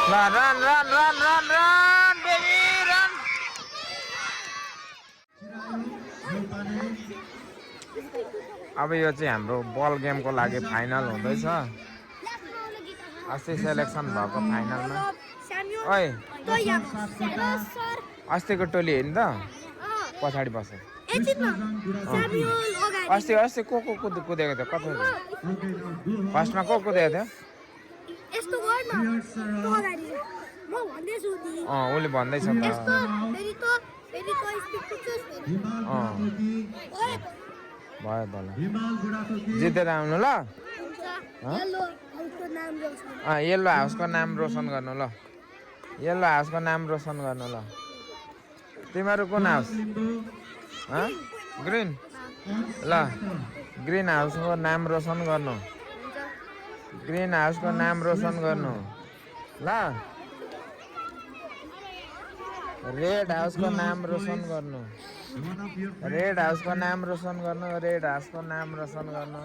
Run run run run run baby run. अब यो चाहिँ हाम्रो बल गेमको लागि फाइनल हुँदैछ। अस्ति सेलेक्सन भएको फाइनलमा ओइ अस्तिको टोली हेर्नु त पछाडि बस। अस्ति अस्ति को कुदेको थियो कता फर्स्टमा को कुदेको थियो? उसले भन्दैछ त भयो त ल जितेर आउनु ल। येल्लो हाउसको नाम रोशन गर्नु ल। येल्लो हाउसको नाम रोशन गर्नु ल। तिमीहरू कुन हाउस? ग्रिन ल। ग्रिन हाउसको नाम रोशन गर्नु। ग्रिन हाउसको नाम रोशन गर्नु ल। रेड हाउसको नाम रोशन गर्नु। रेड हाउसको नाम रोशन गर्नु। रेड हाउसको नाम रोशन गर्नु।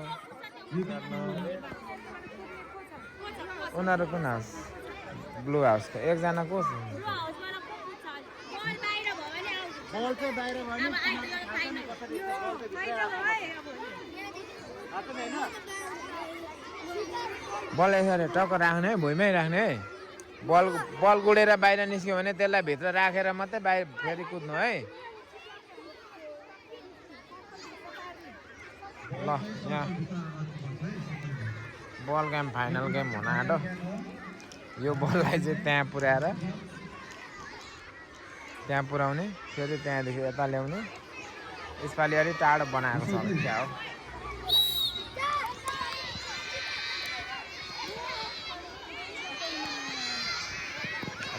उनीहरू कुन हाउस? ब्लू हाउसको एकजना को छ? बल यसरी टक्क राख्ने है, भुइँमै राख्ने है। बल गुडेर बाहिर निस्क्यो भने त्यसलाई भित्र राखेर मात्रै बाहिर फेरि कुद्नु है। ल यहाँ बल गेम फाइनल गेम हुन आँट्यो। यो बललाई चाहिँ त्यहाँ पुर्याएर त्यहाँ पुर्याउने फेरि त्यहाँदेखि यता ल्याउने। यसपालि अलिक टाढो बनाएको छ क्या हो।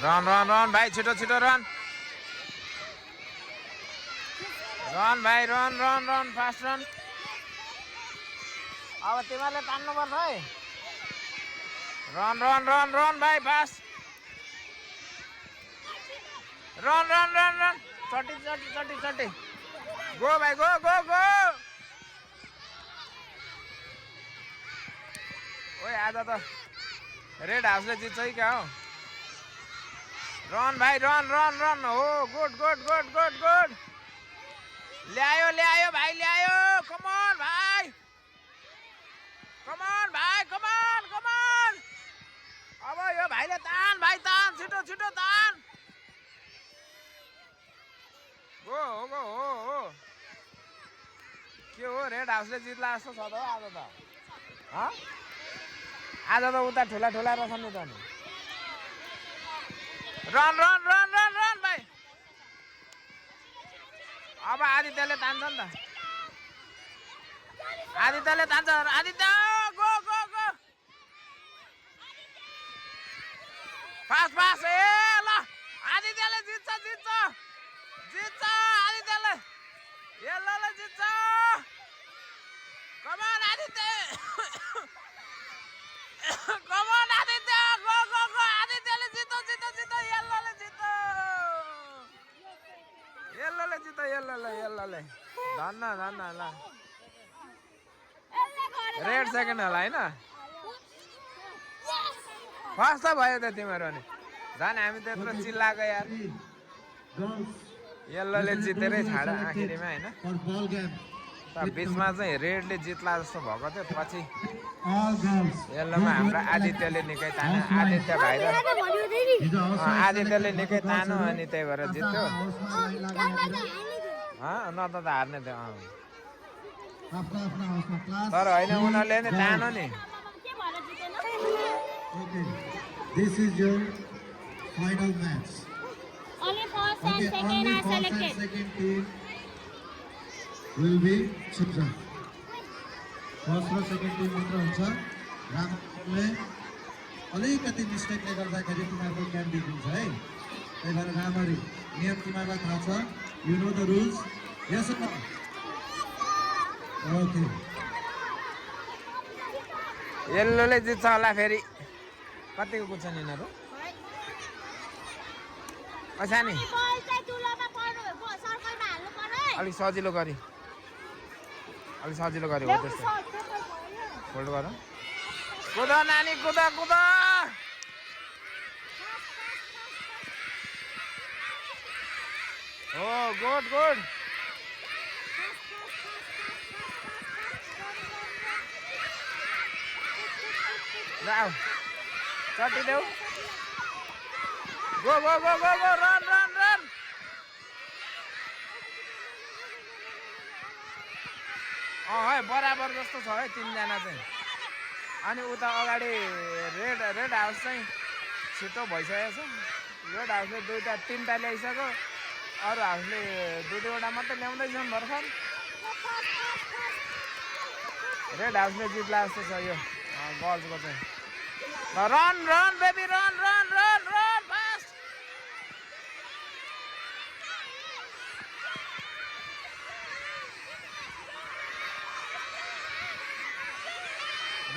रन रन रन भाइ छिटो छिटो रन रन भाइ run run run fast run. अब तिमीहरूले तान्नुपर्छ है। रन रन रन रन भाइ fast run run run run चटी चटी चटी चटी गो भाइ गो गो गो। ओए आज त रेड हाउसले जित्छ है क्या हो। रन भाइ रन रन रन हो। Good good good good good. ल्यायो ल्यायो भाइ ल्यायो। कमन भाइ कमन भाइ कमन कमन। अब यो भाइले तान भाइ तान छिटो छिटो तान। गो हो गो हो के हो रेड हाउसले जित्ला जस्तो छ त आज त। आज त उता ठुला ठुला रहेछ नि त नि। Run run run run run भाइ। अब आदित्यले तान्छ नि त। आदित्यले तान्छ। Aditya go go go fast fast. ए ल आदित्यले जित्छ जित्छ जित्छ आदित्यले। येल्लोले जित्छ। कमान आदित्य कमान आदित्य गो गो गो। आदित्यले जित्छ जित्छ जित्छ। येल्लोले जित्छ। येल्लोले जित्छ येल्लोले येल्लोले। धन्न धन्न ल। रेड सेकेन्ड होला होइन। फर्स्ट त भयो त तिमीहरू नि। झन् हामी त्यत्रो चिल्लाएको यार। येल्लोले जितेरै छाड आखिरीमा होइन। तर बिचमा चाहिँ रेडले जित्ला जस्तो भएको थियो। पछि येल्लोमा हाम्रो आदित्यले निकै तान्यो। आदित्य भाइ र आदित्यले निकै तान्यो अनि त्यही भएर जित्यो। न त हार्ने थियो। तर होइन उनीहरूले नि तानो नि। This is your final match. Only first and second are selected. Second team will be chosen. First र second team मात्र हुन्छ। राम्रोले अलिकति मिस्टेकले गर्दाखेरि तिमीहरूको क्याम्प बिग्रिन्छ है। त्यही भएर राम्ररी नियम तिमीहरूलाई थाहा छ। You know the rules. Yes or no? Okay. येल्लोले जित्छ होला फेरि। कतिको कुद्छन् यिनीहरू? सानी अलिक सजिलो गरी हो त्यस्तो। होल्ड गर। कुद नानी कुद कुद। गुड गुड जाऊ चटिदेऊ go go go go go run run run है बराबर जस्तो छ है तिनजना चाहिँ अनि उता अगाडि रेड हाउस चाहिँ छिटो भइसकेको छ रेड हाउसले तिनवटा ल्याइसक्यो अरू हाउसले दुईवटा मात्रै ल्याउँदैछन् भर्खर रेड हाउसले जित्ला जस्तो छ यो गर्ल्सको चाहिँ run run baby run run run run fast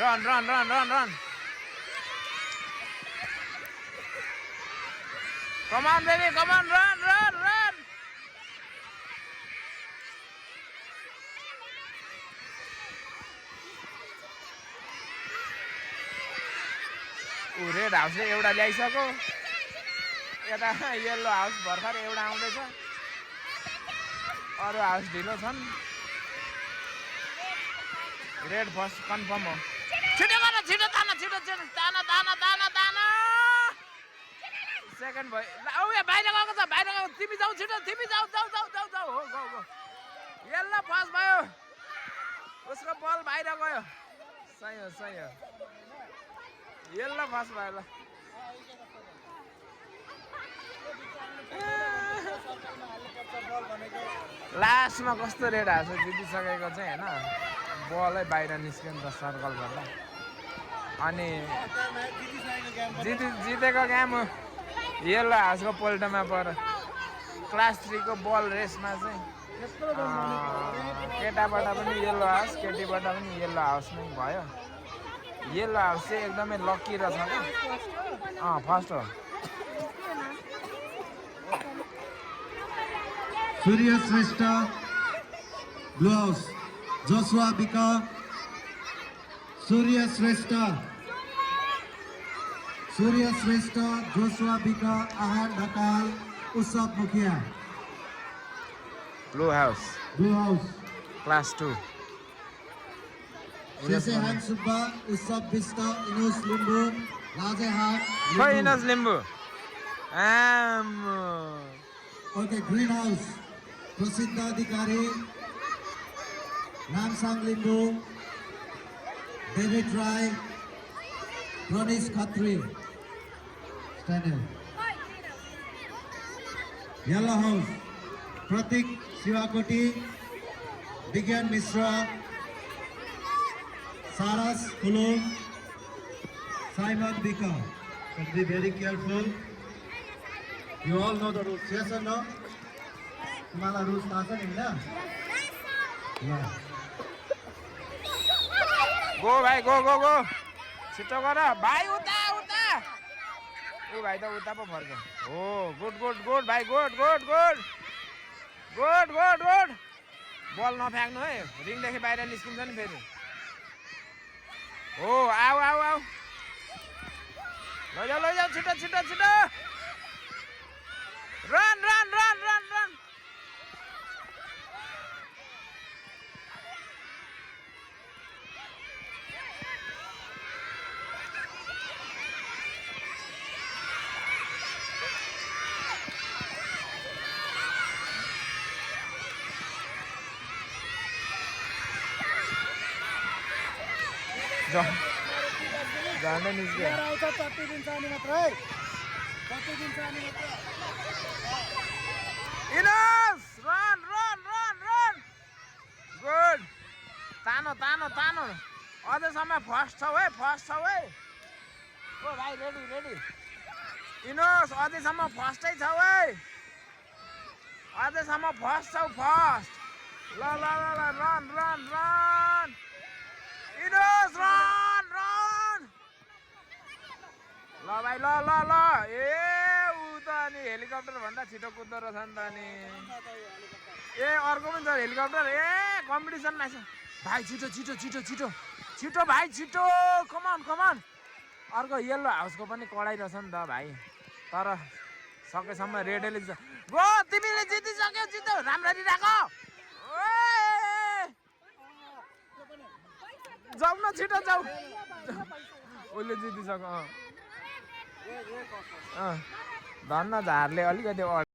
run run run run run come on baby come on run run run red हाउसले एउटा ल्याइसक्यो यता येल्लो हाउस भर्खर एउटा आउँदैछ अरू हाउस ढिलो छन् रेड फर्स्ट कन्फर्म हो छिटो गर छिटो तान छिटो छिटो तान तान तान तान सेकेन्ड भयो औ यहाँ बाहिर गएको छ बाहिर गएको तिमी जाऊ छिटो तिमी जाऊ जाऊ जाऊ जाऊ जाऊ हो गो गो येल्लो फर्स्ट भयो उसको बल बाहिर गयो सही हो येल्लो फर्स्ट भयो ल लास्टमा कस्तो रेड हाउस जितिसकेको चाहिँ होइन बलै बाहिर निस्क्यो नि त सर्कलबाट अनि जितेको गेम येल्लो हाउसको पोल्टोमा पर क्लास 3 को बल रेसमा चाहिँ केटाबाट पनि येल्लो हाउस केटीबाट पनि येल्लो हाउस नै भयो येल्लो हाउस चाहिँ एकदमै लकी रहेछ क्या फर्स्ट हो सूर्य श्रेष्ठ ब्लू हाउस जोसुआ बिका सूर्य श्रेष्ठ जोसुआ बिका आहार ढकाल उत्सव मुखिया ब्लू हाउस क्लास 2 शेषे हान सुब्बा उत्सव बिष्ट इनुस लिम्बू राजे हाट खै इनुस लिम्बू ओके ग्रीन हाउस प्रसिद्ध अधिकारी नामसाङ लिम्बू डेभिड राय प्रनिश खत्री येलो हाउस प्रतीक शिवाकोटी विज्ञान मिश्रा सारस कुलुङ साइमन बिका be very careful you all know the rules yes or no तुम्हाला रुल्स थाहा छ नि हैन गो भाइ गो गो गो छिटो गर भाइ उता उता ओ भाइ त उता पो फर्क्यो हो गुड गुड गुड भाइ good good good good good good ball नफ्याक्नु है रिङदेखि बाहिर निस्किन्छ नि फेरि हो आऊ आऊ आऊ लैजाऊ छिटो छिटो छिटो run run run run run जाने निस्क्यो इनस run run run run good तानो तानो तानो अझैसम्म फर्स्ट छौ है ओ भाइ रेडी रेडी इनस अझैसम्म फर्स्टै छौ है अझैसम्म फर्स्ट छौ फर्स्ट ल ल ल रन रन रन इनस रन रन ल भाइ ल ल ल ए ऊ त अनि हेलिकप्टर भन्दा छिटो कुद्दो रहेछ नि त अनि ए अर्को पनि छ हेलिकप्टर ए कम्पिटिसनमा छ भाइ छिटो छिटो छिटो छिटो छिटो भाइ छिटो कमान कमान अर्को येल्लो हाउसको पनि कडाइ रहेछ नि त भाइ तर सकेसम्म रेडले गो तिमीले जितिसक्यौ जित्यौ राम्ररी राख जाऊ न छिटो जाऊ उसले जितिसक्यो धन्न झारले अलिकति